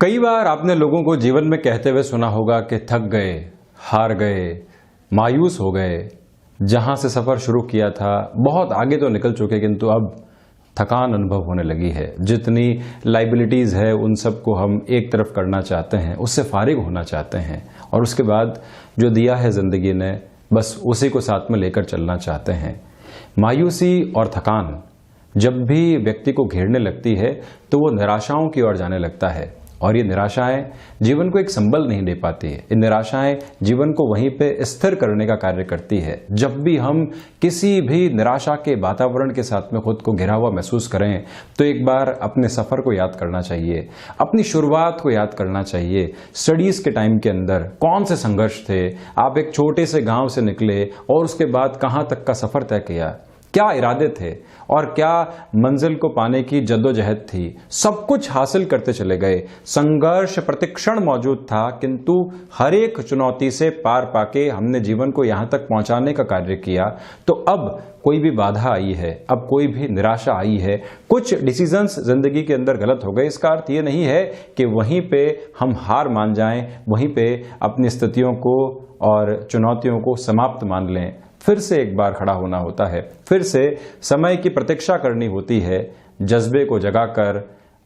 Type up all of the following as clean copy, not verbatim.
कई बार आपने लोगों को जीवन में कहते हुए सुना होगा कि थक गए, हार गए, मायूस हो गए, जहां से सफर शुरू किया था बहुत आगे तो निकल चुके किंतु अब थकान अनुभव होने लगी है। जितनी लाइबिलिटीज है उन सबको हम एक तरफ करना चाहते हैं, उससे फारिग होना चाहते हैं और उसके बाद जो दिया है जिंदगी ने बस उसी को साथ में लेकर चलना चाहते हैं। मायूसी और थकान जब भी व्यक्ति को घेरने लगती है तो वो निराशाओं की ओर जाने लगता है और ये निराशाएं जीवन को एक संबल नहीं दे पाती है। ये निराशाएं जीवन को वहीं पे स्थिर करने का कार्य करती है। जब भी हम किसी भी निराशा के वातावरण के साथ में खुद को घिरा हुआ महसूस करें तो एक बार अपने सफर को याद करना चाहिए, अपनी शुरुआत को याद करना चाहिए। स्टडीज के टाइम के अंदर कौन से संघर्ष थे, आप एक छोटे से गांव से निकले और उसके बाद कहां तक का सफर तय किया, क्या इरादे थे और क्या मंजिल को पाने की जद्दोजहद थी। सब कुछ हासिल करते चले गए, संघर्ष प्रतिक्षण मौजूद था किंतु हर एक चुनौती से पार पाके हमने जीवन को यहां तक पहुंचाने का कार्य किया। तो अब कोई भी बाधा आई है, अब कोई भी निराशा आई है, कुछ डिसीजंस जिंदगी के अंदर गलत हो गए, इसका अर्थ ये नहीं है कि वहीं पे हम हार मान जाएं, वहीं पे अपनी स्थितियों को और चुनौतियों को समाप्त मान लें। फिर से एक बार खड़ा होना होता है, फिर से समय की प्रतीक्षा करनी होती है, जज्बे को जगाकर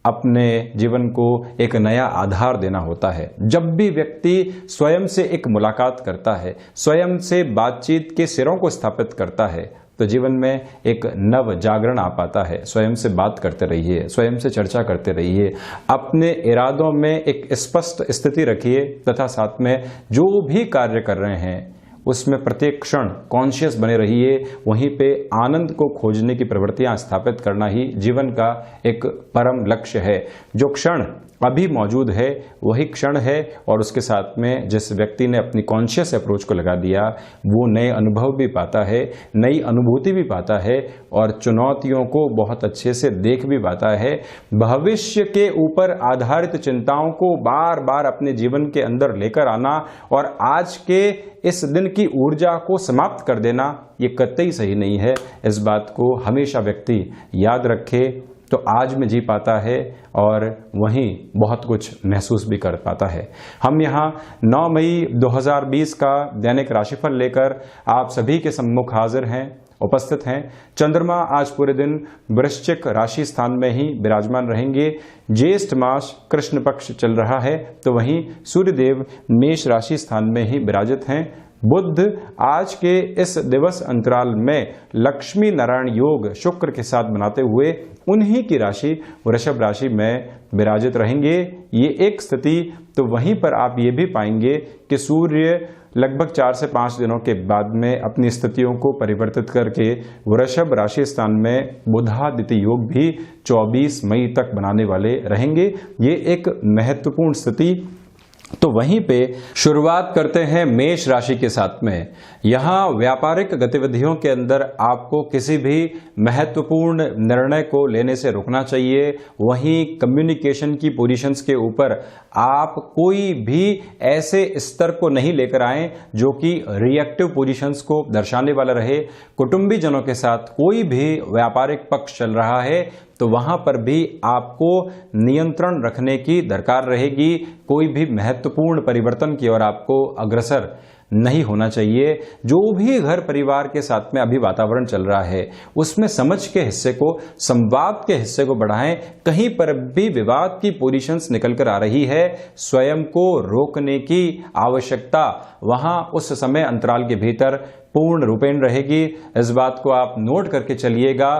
अपने जीवन को एक नया आधार देना होता है। जब भी व्यक्ति स्वयं से एक मुलाकात करता है, स्वयं से बातचीत के सिरों को स्थापित करता है तो जीवन में एक नव जागरण आ पाता है। स्वयं से बात करते रहिए, स्वयं से चर्चा करते रहिए, अपने इरादों में एक स्पष्ट स्थिति रखिए तथा साथ में जो भी कार्य कर रहे हैं उसमें प्रत्येक क्षण कॉन्शियस बने रहिए। वहीं पे आनंद को खोजने की प्रवृत्तियां स्थापित करना ही जीवन का एक परम लक्ष्य है। जो क्षण अभी मौजूद है वही क्षण है और उसके साथ में जिस व्यक्ति ने अपनी कॉन्शियस अप्रोच को लगा दिया वो नए अनुभव भी पाता है, नई अनुभूति भी पाता है और चुनौतियों को बहुत अच्छे से देख भी पाता है। भविष्य के ऊपर आधारित चिंताओं को बार बार अपने जीवन के अंदर लेकर आना और आज के इस दिन की ऊर्जा को समाप्त कर देना ये कतई सही नहीं है। इस बात को हमेशा व्यक्ति याद रखे तो आज में जी पाता है और वहीं बहुत कुछ महसूस भी कर पाता है। हम यहाँ 9 मई 2020 का दैनिक राशिफल लेकर आप सभी के सम्मुख हाजिर हैं, उपस्थित हैं। चंद्रमा आज पूरे दिन वृश्चिक राशि स्थान में ही विराजमान रहेंगे। ज्येष्ठ मास कृष्ण पक्ष चल रहा है तो वहीं सूर्यदेव मेष राशि स्थान में ही विराजित हैं। बुध आज के इस दिवस अंतराल में लक्ष्मी नारायण योग शुक्र के साथ बनाते हुए उन्हीं की राशि वृषभ राशि में विराजित रहेंगे। ये एक स्थिति तो वहीं पर आप ये भी पाएंगे कि सूर्य लगभग 4 से 5 दिनों के बाद में अपनी स्थितियों को परिवर्तित करके वृषभ राशि स्थान में बुधादित्य योग भी 24 मई तक बनाने वाले रहेंगे। ये एक महत्वपूर्ण स्थिति। तो वहीं पे शुरुआत करते हैं मेष राशि के साथ में। यहाँ व्यापारिक गतिविधियों के अंदर आपको किसी भी महत्वपूर्ण निर्णय को लेने से रुकना चाहिए। वहीं कम्युनिकेशन की पोजीशंस के ऊपर आप कोई भी ऐसे स्तर को नहीं लेकर आए जो कि रिएक्टिव पोजीशंस को दर्शाने वाला रहे। कुटुंबी जनों के साथ कोई भी व्यापारिक पक्ष चल रहा है तो वहां पर भी आपको नियंत्रण रखने की दरकार रहेगी। कोई भी महत्वपूर्ण परिवर्तन की ओर आपको अग्रसर नहीं होना चाहिए। जो भी घर परिवार के साथ में अभी वातावरण चल रहा है उसमें समझ के हिस्से को, संवाद के हिस्से को बढ़ाएं। कहीं पर भी विवाद की पोजीशंस निकल कर आ रही है, स्वयं को रोकने की आवश्यकता वहां उस समय अंतराल के भीतर पूर्ण रूपेण रहेगी। इस बात को आप नोट करके चलिएगा।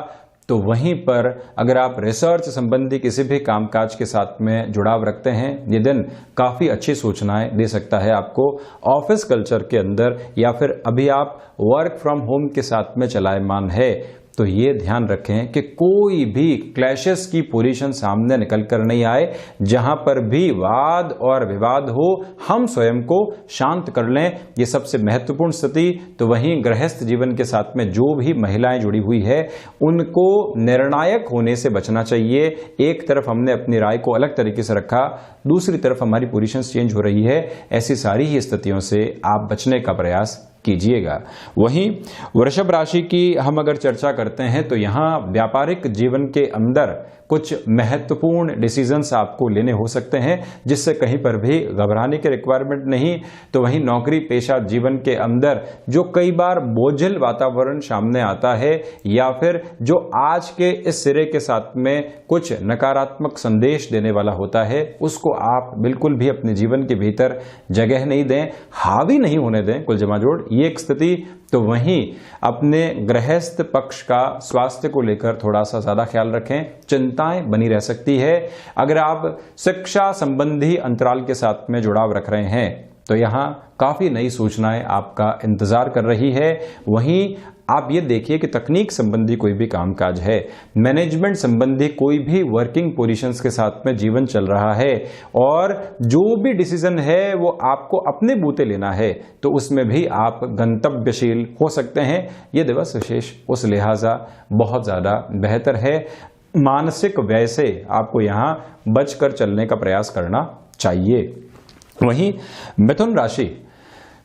तो वहीं पर अगर आप रिसर्च संबंधी किसी भी कामकाज के साथ में जुड़ाव रखते हैं ये दिन काफ़ी अच्छी सूचनाएं दे सकता है आपको। ऑफिस कल्चर के अंदर या फिर अभी आप वर्क फ्रॉम होम के साथ में चलायमान है तो ये ध्यान रखें कि कोई भी क्लैशेस की पोजीशन सामने निकल कर नहीं आए। जहां पर भी वाद और विवाद हो हम स्वयं को शांत कर लें, ये सबसे महत्वपूर्ण स्थिति। तो वहीं गृहस्थ जीवन के साथ में जो भी महिलाएं जुड़ी हुई है उनको निर्णायक होने से बचना चाहिए। एक तरफ हमने अपनी राय को अलग तरीके से रखा, दूसरी तरफ हमारी पोजीशन चेंज हो रही है। ऐसी सारी ही स्थितियों से आप बचने का प्रयास कीजिएगा। वहीं वृषभ राशि की हम अगर चर्चा करते हैं तो यहाँ व्यापारिक जीवन के अंदर कुछ महत्वपूर्ण डिसीजंस आपको लेने हो सकते हैं, जिससे कहीं पर भी घबराने की रिक्वायरमेंट नहीं। तो वहीं नौकरी पेशा जीवन के अंदर जो कई बार बोझिल वातावरण सामने आता है या फिर जो आज के इस सिरे के साथ में कुछ नकारात्मक संदेश देने वाला होता है, उसको आप बिल्कुल भी अपने जीवन के भीतर जगह नहीं दें, हावी नहीं होने दें कुल जमाजोड़ ये एक स्थिति। तो वहीं अपने गृहस्थ पक्ष का स्वास्थ्य को लेकर थोड़ा सा ज्यादा ख्याल रखें, चिंताएं बनी रह सकती है। अगर आप शिक्षा संबंधी अंतराल के साथ में जुड़ाव रख रहे हैं तो यहाँ काफी नई सूचनाएं आपका इंतजार कर रही है। वहीं आप ये देखिए कि तकनीक संबंधी कोई भी कामकाज है, मैनेजमेंट संबंधी कोई भी वर्किंग पोजीशंस के साथ में जीवन चल रहा है और जो भी डिसीजन है वो आपको अपने बूते लेना है, तो उसमें भी आप गंतव्यशील हो सकते हैं। ये दिवस विशेष उस लिहाजा बहुत ज्यादा बेहतर है। मानसिक व्यय से आपको यहाँ बचकर चलने का प्रयास करना चाहिए। वहीं मिथुन राशि,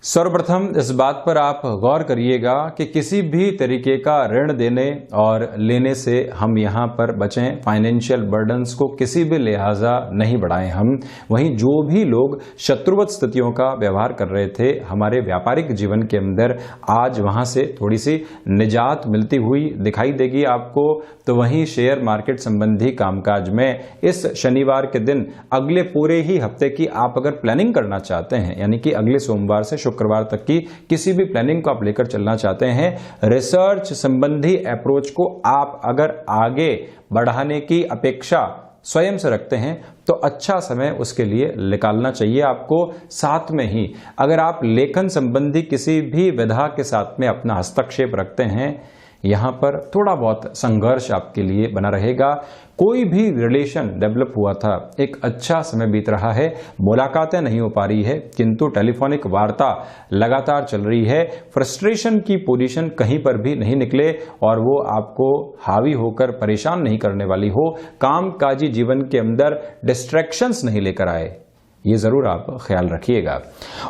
सर्वप्रथम इस बात पर आप गौर करिएगा कि किसी भी तरीके का ऋण देने और लेने से हम यहाँ पर बचें, फाइनेंशियल बर्डन्स को किसी भी लिहाजा नहीं बढ़ाएं हम। वहीं जो भी लोग शत्रुवत स्थितियों का व्यवहार कर रहे थे हमारे व्यापारिक जीवन के अंदर, आज वहां से थोड़ी सी निजात मिलती हुई दिखाई देगी आपको। तो वहीं शेयर मार्केट संबंधी कामकाज में इस शनिवार के दिन अगले पूरे ही हफ्ते की आप अगर प्लानिंग करना चाहते हैं, यानी कि अगले सोमवार से शुक्रवार तक की किसी भी प्लानिंग को आप लेकर चलना चाहते हैं, रिसर्च संबंधी अप्रोच को आप अगर आगे बढ़ाने की अपेक्षा स्वयं से रखते हैं तो अच्छा समय उसके लिए निकालना चाहिए आपको। साथ में ही अगर आप लेखन संबंधी किसी भी विधा के साथ में अपना हस्तक्षेप रखते हैं, यहां पर थोड़ा बहुत संघर्ष आपके लिए बना रहेगा। कोई भी रिलेशन डेवलप हुआ था, एक अच्छा समय बीत रहा है, मुलाकातें नहीं हो पा रही है किंतु टेलीफोनिक वार्ता लगातार चल रही है। फ्रस्ट्रेशन की पोजीशन कहीं पर भी नहीं निकले और वो आपको हावी होकर परेशान नहीं करने वाली हो, कामकाजी जीवन के अंदर डिस्ट्रैक्शंस नहीं लेकर आए, ये जरूर आप ख्याल रखिएगा।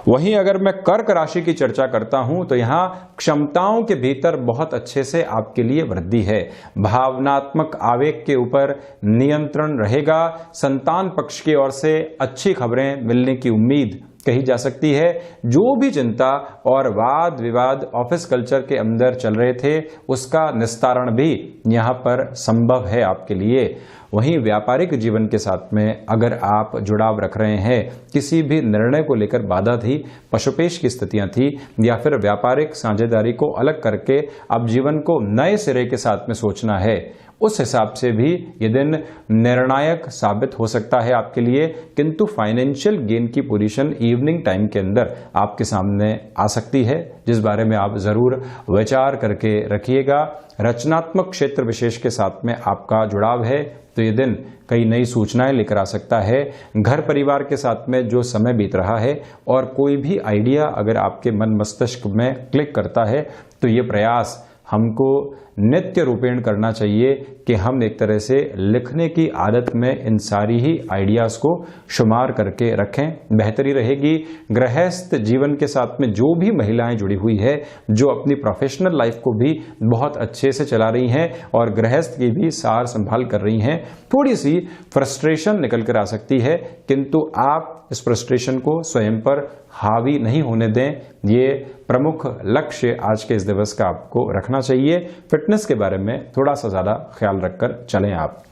वहीं अगर मैं कर्क राशि की चर्चा करता हूं तो यहां क्षमताओं के भीतर बहुत अच्छे से आपके लिए वृद्धि है। भावनात्मक आवेग के ऊपर नियंत्रण रहेगा। संतान पक्ष की ओर से अच्छी खबरें मिलने की उम्मीद कही जा सकती है। जो भी चिंता और वाद विवाद ऑफिस कल्चर के अंदर चल रहे थे, उसका निस्तारण भी यहां पर संभव है आपके लिए। वहीं व्यापारिक जीवन के साथ में अगर आप जुड़ाव रख रहे हैं, किसी भी निर्णय को लेकर बाधा थी, पशुपेश की स्थितियां थी, या फिर व्यापारिक साझेदारी को अलग करके अब जीवन को नए सिरे के साथ में सोचना है, उस हिसाब से भी ये दिन निर्णायक साबित हो सकता है आपके लिए। किंतु फाइनेंशियल गेन की पोजीशन इवनिंग टाइम के अंदर आपके सामने आ सकती है, जिस बारे में आप जरूर विचार करके रखिएगा। रचनात्मक क्षेत्र विशेष के साथ में आपका जुड़ाव है तो ये दिन कई नई सूचनाएं लेकर आ सकता है। घर परिवार के साथ में जो समय बीत रहा है और कोई भी आइडिया अगर आपके मन मस्तिष्क में क्लिक करता है तो ये प्रयास हमको नित्य रूपेण करना चाहिए कि हम एक तरह से लिखने की आदत में इन सारी ही आइडियाज को शुमार करके रखें, बेहतरी रहेगी। गृहस्थ जीवन के साथ में जो भी महिलाएं जुड़ी हुई है, जो अपनी प्रोफेशनल लाइफ को भी बहुत अच्छे से चला रही हैं और गृहस्थ की भी सार संभाल कर रही हैं, थोड़ी सी फ्रस्ट्रेशन निकल कर आ सकती है, किंतु आप इस फ्रस्ट्रेशन को स्वयं पर हावी नहीं होने दें। ये प्रमुख लक्ष्य आज के इस दिवस का आपको रखना चाहिए। फिटनेस के बारे में थोड़ा सा ज्यादा ख्याल रखकर चलें आप।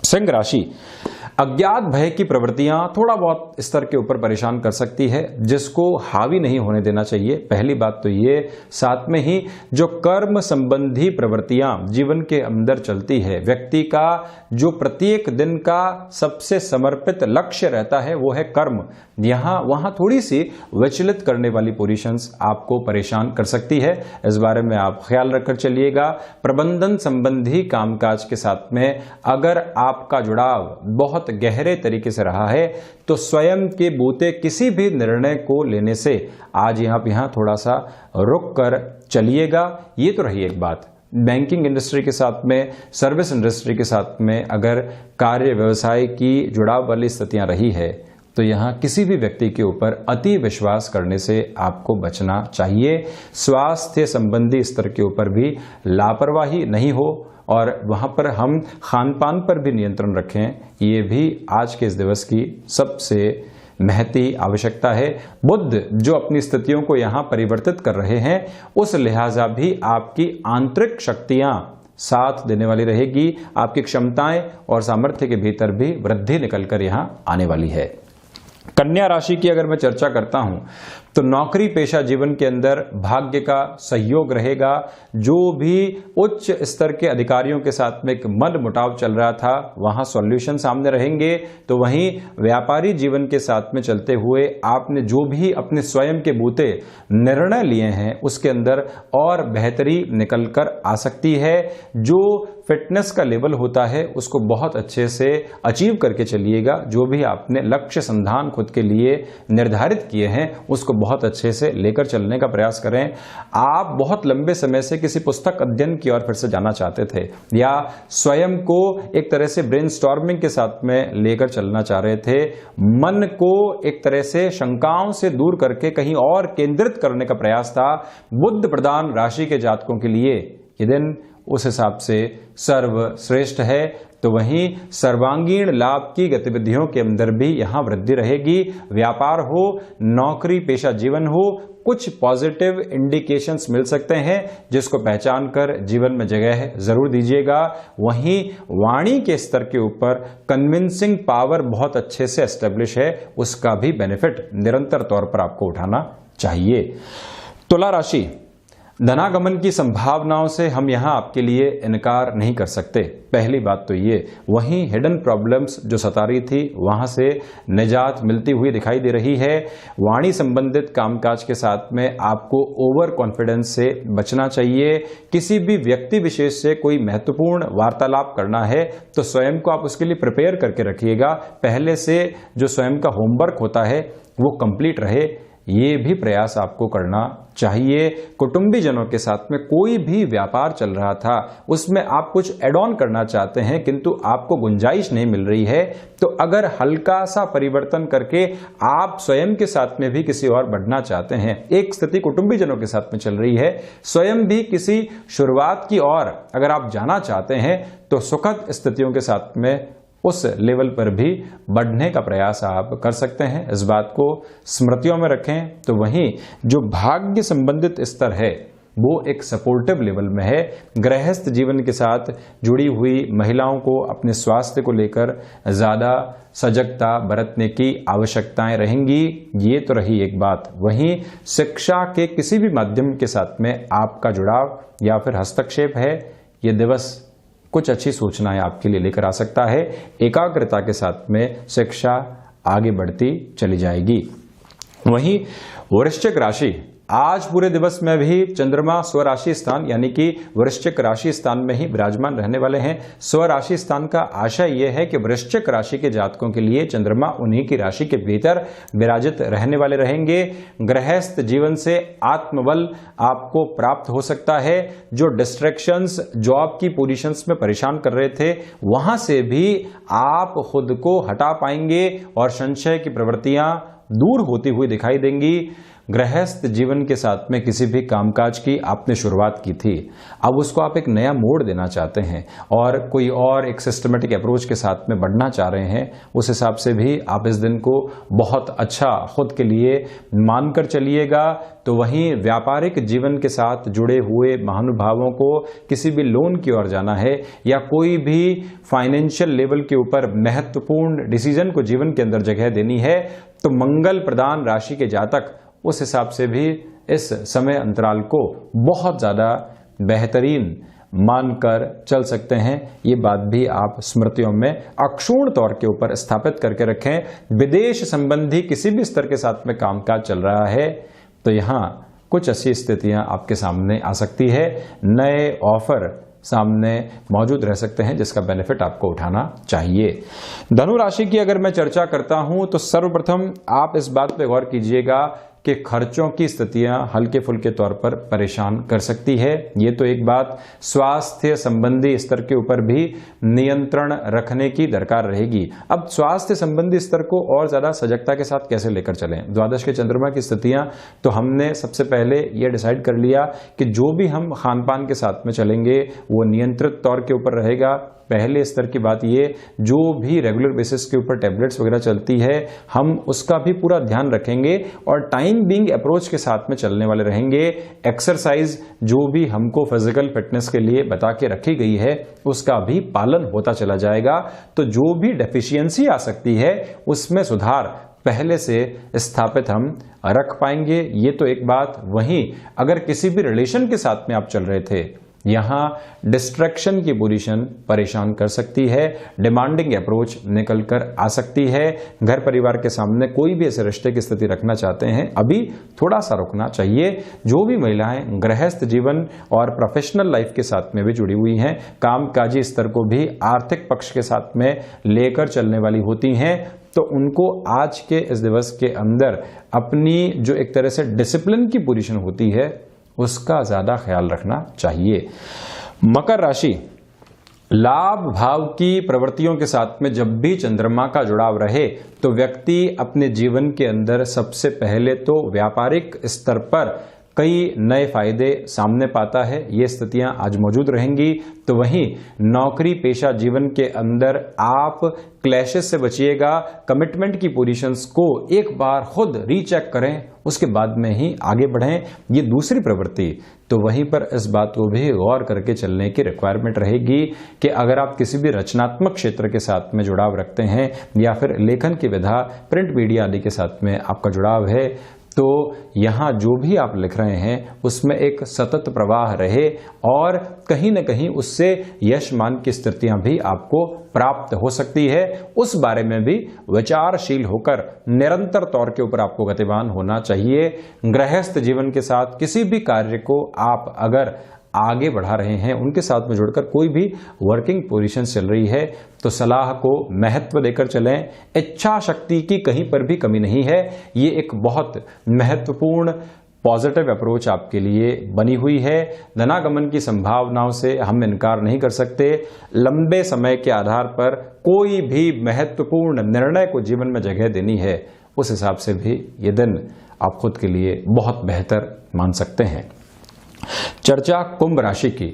सिंह राशि, अज्ञात भय की प्रवृत्तियां थोड़ा बहुत स्तर के ऊपर परेशान कर सकती है, जिसको हावी नहीं होने देना चाहिए। पहली बात तो ये, साथ में ही जो कर्म संबंधी प्रवृत्तियां जीवन के अंदर चलती है, व्यक्ति का जो प्रत्येक दिन का सबसे समर्पित लक्ष्य रहता है वो है कर्म, वहां थोड़ी सी विचलित करने वाली पोजीशंस आपको परेशान कर सकती है। इस बारे में आप ख्याल रखकर चलिएगा। प्रबंधन संबंधी कामकाज के साथ में अगर आपका जुड़ाव बहुत गहरे तरीके से रहा है तो स्वयं के बूते किसी भी निर्णय को लेने से आज यहां थोड़ा सा रुक कर चलिएगा। ये तो रही एक बात। बैंकिंग इंडस्ट्री के साथ में, सर्विस इंडस्ट्री के साथ में अगर कार्य व्यवसाय की जुड़ाव वाली स्थितियां रही है तो यहां किसी भी व्यक्ति के ऊपर अति विश्वास करने से आपको बचना चाहिए। स्वास्थ्य संबंधी स्तर के ऊपर भी लापरवाही नहीं हो, और वहां पर हम खान पान पर भी नियंत्रण रखें, ये भी आज के इस दिवस की सबसे महती आवश्यकता है। बुध जो अपनी स्थितियों को यहां परिवर्तित कर रहे हैं, उस लिहाजा भी आपकी आंतरिक शक्तियां साथ देने वाली रहेगी। आपकी क्षमताएं और सामर्थ्य के भीतर भी वृद्धि निकलकर यहां आने वाली है। कन्या राशि की अगर मैं चर्चा करता हूं तो नौकरी पेशा जीवन के अंदर भाग्य का सहयोग रहेगा। जो भी उच्च स्तर के अधिकारियों के साथ में एक मन मुटाव चल रहा था, वहां सॉल्यूशन सामने रहेंगे। तो वहीं व्यापारी जीवन के साथ में चलते हुए आपने जो भी अपने स्वयं के बूते निर्णय लिए हैं, उसके अंदर और बेहतरी निकल कर आ सकती है। जो फिटनेस का लेवल होता है, उसको बहुत अच्छे से अचीव करके चलिएगा। जो भी आपने लक्ष्य संधान खुद के लिए निर्धारित किए हैं, उसको बहुत अच्छे से लेकर चलने का प्रयास करें। आप बहुत लंबे समय से किसी पुस्तक अध्ययन की ओर फिर से जाना चाहते थे, या स्वयं को एक तरह से ब्रेनस्टॉर्मिंग के साथ में लेकर चलना चाह रहे थे। मन को एक तरह से शंकाओं से दूर करके कहीं और केंद्रित करने का प्रयास था। बुध प्रधान राशि के जातकों के लिए ये दिन उस हिसाब से सर्वश्रेष्ठ है। तो वहीं सर्वांगीण लाभ की गतिविधियों के अंदर भी यहां वृद्धि रहेगी। व्यापार हो, नौकरी पेशा जीवन हो, कुछ पॉजिटिव इंडिकेशंस मिल सकते हैं, जिसको पहचान कर जीवन में जगह जरूर दीजिएगा। वहीं वाणी के स्तर के ऊपर कन्विंसिंग पावर बहुत अच्छे से एस्टेब्लिश है, उसका भी बेनिफिट निरंतर तौर पर आपको उठाना चाहिए। तुला राशि, धनागमन की संभावनाओं से हम यहां आपके लिए इनकार नहीं कर सकते। पहली बात तो ये। वहीं हिडन प्रॉब्लम्स जो सता रही थी, वहां से निजात मिलती हुई दिखाई दे रही है। वाणी संबंधित कामकाज के साथ में आपको ओवर कॉन्फिडेंस से बचना चाहिए। किसी भी व्यक्ति विशेष से कोई महत्वपूर्ण वार्तालाप करना है तो स्वयं को आप उसके लिए प्रिपेयर करके रखिएगा। पहले से जो स्वयं का होमवर्क होता है वो कंप्लीट रहे, ये भी प्रयास आपको करना चाहिए। कुटुंबीजनों के साथ में कोई भी व्यापार चल रहा था, उसमें आप कुछ एड ऑन करना चाहते हैं किंतु आपको गुंजाइश नहीं मिल रही है, तो अगर हल्का सा परिवर्तन करके आप स्वयं के साथ में भी किसी और बढ़ना चाहते हैं, एक स्थिति कुटुंबीजनों के साथ में चल रही है, स्वयं भी किसी शुरुआत की ओर अगर आप जाना चाहते हैं, तो सुखद स्थितियों के साथ में उस लेवल पर भी बढ़ने का प्रयास आप कर सकते हैं। इस बात को स्मृतियों में रखें। तो वहीं जो भाग्य संबंधित स्तर है, वो एक सपोर्टिव लेवल में है। गृहस्थ जीवन के साथ जुड़ी हुई महिलाओं को अपने स्वास्थ्य को लेकर ज्यादा सजगता बरतने की आवश्यकताएं रहेंगी। ये तो रही एक बात। वहीं शिक्षा के किसी भी माध्यम के साथ में आपका जुड़ाव या फिर हस्तक्षेप है, ये दिवस कुछ अच्छी सूचनाएं आपके लिए लेकर आ सकता है। एकाग्रता के साथ में शिक्षा आगे बढ़ती चली जाएगी। वहीं वृश्चिक राशि, आज पूरे दिवस में भी चंद्रमा स्वराशि स्थान यानी कि वृश्चिक राशि स्थान में ही विराजमान रहने वाले हैं। स्वराशि स्थान का आशय यह है कि वृश्चिक राशि के जातकों के लिए चंद्रमा उन्हीं की राशि के भीतर विराजित रहने वाले रहेंगे। गृहस्थ जीवन से आत्मबल आपको प्राप्त हो सकता है। जो डिस्ट्रैक्शंस जॉब की पोजीशंस में परेशान कर रहे थे, वहां से भी आप खुद को हटा पाएंगे और संशय की प्रवृत्तियां दूर होती हुई दिखाई देंगी। गृहस्थ जीवन के साथ में किसी भी कामकाज की आपने शुरुआत की थी, अब उसको आप एक नया मोड़ देना चाहते हैं और कोई और एक सिस्टमेटिक अप्रोच के साथ में बढ़ना चाह रहे हैं, उस हिसाब से भी आप इस दिन को बहुत अच्छा खुद के लिए मानकर चलिएगा। तो वहीं व्यापारिक जीवन के साथ जुड़े हुए महानुभावों को किसी भी लोन की ओर जाना है या कोई भी फाइनेंशियल लेवल के ऊपर महत्वपूर्ण डिसीजन को जीवन के अंदर जगह देनी है, तो मंगल प्रधान राशि के जातक उस हिसाब से भी इस समय अंतराल को बहुत ज्यादा बेहतरीन मानकर चल सकते हैं। ये बात भी आप स्मृतियों में अक्षुण्ण तौर के ऊपर स्थापित करके रखें। विदेश संबंधी किसी भी स्तर के साथ में कामकाज चल रहा है तो यहाँ कुछ ऐसी स्थितियां आपके सामने आ सकती है। नए ऑफर सामने मौजूद रह सकते हैं जिसका बेनिफिट आपको उठाना चाहिए। धनु राशि की अगर मैं चर्चा करता हूं तो सर्वप्रथम आप इस बात पे गौर कीजिएगा कि खर्चों की स्थितियां हल्के फुल्के तौर पर परेशान कर सकती है। ये तो एक बात। स्वास्थ्य संबंधी स्तर के ऊपर भी नियंत्रण रखने की दरकार रहेगी। अब स्वास्थ्य संबंधी स्तर को और ज्यादा सजगता के साथ कैसे लेकर चलें? द्वादश के चंद्रमा की स्थितियां तो हमने सबसे पहले यह डिसाइड कर लिया कि जो भी हम खान पान के साथ में चलेंगे वो नियंत्रित तौर के ऊपर रहेगा। पहले स्तर की बात ये, जो भी रेगुलर बेसिस के ऊपर टैबलेट्स वगैरह चलती है हम उसका भी पूरा ध्यान रखेंगे और टाइम बीइंग अप्रोच के साथ में चलने वाले रहेंगे। एक्सरसाइज जो भी हमको फिजिकल फिटनेस के लिए बता के रखी गई है उसका भी पालन होता चला जाएगा। तो जो भी डेफिशिएंसी आ सकती है उसमें सुधार पहले से स्थापित हम रख पाएंगे। ये तो एक बात। वहीं अगर किसी भी रिलेशन के साथ में आप चल रहे थे, यहां डिस्ट्रैक्शन की पोजीशन परेशान कर सकती है, डिमांडिंग अप्रोच निकल कर आ सकती है। घर परिवार के सामने कोई भी ऐसे रिश्ते की स्थिति रखना चाहते हैं, अभी थोड़ा सा रुकना चाहिए। जो भी महिलाएं गृहस्थ जीवन और प्रोफेशनल लाइफ के साथ में भी जुड़ी हुई हैं, कामकाजी स्तर को भी आर्थिक पक्ष के साथ में लेकर चलने वाली होती हैं, तो उनको आज के इस दिवस के अंदर अपनी जो एक तरह से डिसिप्लिन की पोजीशन होती है उसका ज्यादा ख्याल रखना चाहिए। मकर राशि, लाभ भाव की प्रवृत्तियों के साथ में जब भी चंद्रमा का जुड़ाव रहे तो व्यक्ति अपने जीवन के अंदर सबसे पहले तो व्यापारिक स्तर पर कई नए फायदे सामने पाता है। ये स्थितियां आज मौजूद रहेंगी। तो वहीं नौकरी पेशा जीवन के अंदर आप क्लैशेस से बचिएगा। कमिटमेंट की पोजीशंस को एक बार खुद रीचेक करें, उसके बाद में ही आगे बढ़ें। ये दूसरी प्रवृत्ति। तो वहीं पर इस बात को भी गौर करके चलने की रिक्वायरमेंट रहेगी कि अगर आप किसी भी रचनात्मक क्षेत्र के साथ में जुड़ाव रखते हैं या फिर लेखन की विधा, प्रिंट मीडिया आदि के साथ में आपका जुड़ाव है, तो यहां जो भी आप लिख रहे हैं उसमें एक सतत प्रवाह रहे और कहीं न कहीं उससे यश मान की स्थितियां भी आपको प्राप्त हो सकती है। उस बारे में भी विचारशील होकर निरंतर तौर के ऊपर आपको गतिवान होना चाहिए। गृहस्थ जीवन के साथ किसी भी कार्य को आप अगर आगे बढ़ा रहे हैं, उनके साथ में जुड़कर कोई भी वर्किंग पोजीशन चल रही है, तो सलाह को महत्व देकर चलें। इच्छा शक्ति की कहीं पर भी कमी नहीं है। ये एक बहुत महत्वपूर्ण पॉजिटिव अप्रोच आपके लिए बनी हुई है। धनागमन की संभावनाओं से हम इनकार नहीं कर सकते। लंबे समय के आधार पर कोई भी महत्वपूर्ण निर्णय को जीवन में जगह देनी है, उस हिसाब से भी ये दिन आप खुद के लिए बहुत बेहतर मान सकते हैं। चर्चा कुंभ राशि की।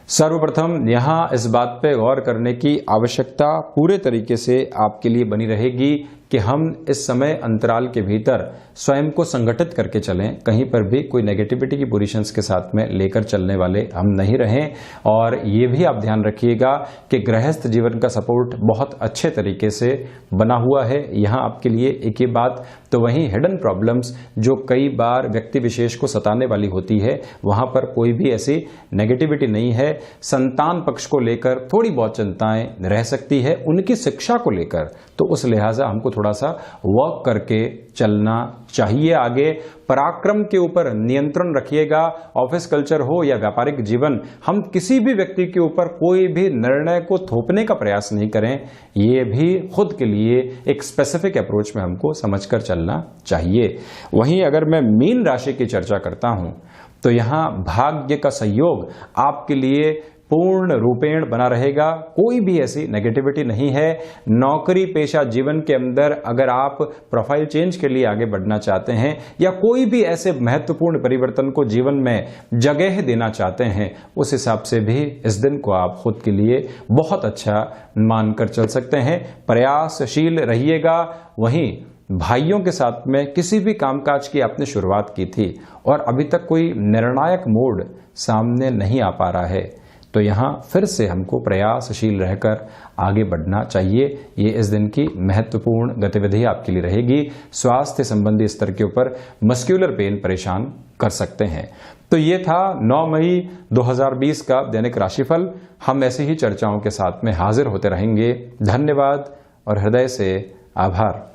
सर्वप्रथम यहां इस बात पे गौर करने की आवश्यकता पूरे तरीके से आपके लिए बनी रहेगी कि हम इस समय अंतराल के भीतर स्वयं को संगठित करके चलें, कहीं पर भी कोई नेगेटिविटी की पोजीशंस के साथ में लेकर चलने वाले हम नहीं रहें। और ये भी आप ध्यान रखिएगा कि गृहस्थ जीवन का सपोर्ट बहुत अच्छे तरीके से बना हुआ है यहाँ आपके लिए। एक ही बात। तो वहीं हिडन प्रॉब्लम्स जो कई बार व्यक्ति विशेष को सताने वाली होती है, वहां पर कोई भी ऐसी नेगेटिविटी नहीं है। संतान पक्ष को लेकर थोड़ी बहुत चिंताएं रह सकती है, उनकी शिक्षा को लेकर, तो उस लिहाजा हमको थोड़ा सा वर्क करके चलना चाहिए आगे। पराक्रम के ऊपर नियंत्रण रखिएगा। ऑफिस कल्चर हो या व्यापारिक जीवन, हम किसी भी व्यक्ति के ऊपर कोई भी निर्णय को थोपने का प्रयास नहीं करें। ये भी खुद के लिए एक स्पेसिफिक अप्रोच में हमको समझकर चलना चाहिए। वहीं अगर मैं मीन राशि की चर्चा करता हूं तो यहां भाग्य का सहयोग आपके लिए पूर्ण रूपेण बना रहेगा। कोई भी ऐसी नेगेटिविटी नहीं है। नौकरी पेशा जीवन के अंदर अगर आप प्रोफाइल चेंज के लिए आगे बढ़ना चाहते हैं या कोई भी ऐसे महत्वपूर्ण परिवर्तन को जीवन में जगह देना चाहते हैं, उस हिसाब से भी इस दिन को आप खुद के लिए बहुत अच्छा मानकर चल सकते हैं। प्रयासशील रहिएगा। वहीं भाइयों के साथ में किसी भी कामकाज की आपने शुरुआत की थी और अभी तक कोई निर्णायक मोड़ सामने नहीं आ पा रहा है, तो यहां फिर से हमको प्रयासशील रहकर आगे बढ़ना चाहिए। ये इस दिन की महत्वपूर्ण गतिविधि आपके लिए रहेगी। स्वास्थ्य संबंधी स्तर के ऊपर मस्क्यूलर पेन परेशान कर सकते हैं। तो ये था 9 मई 2020 का दैनिक राशिफल। हम ऐसी ही चर्चाओं के साथ में हाजिर होते रहेंगे। धन्यवाद और हृदय से आभार।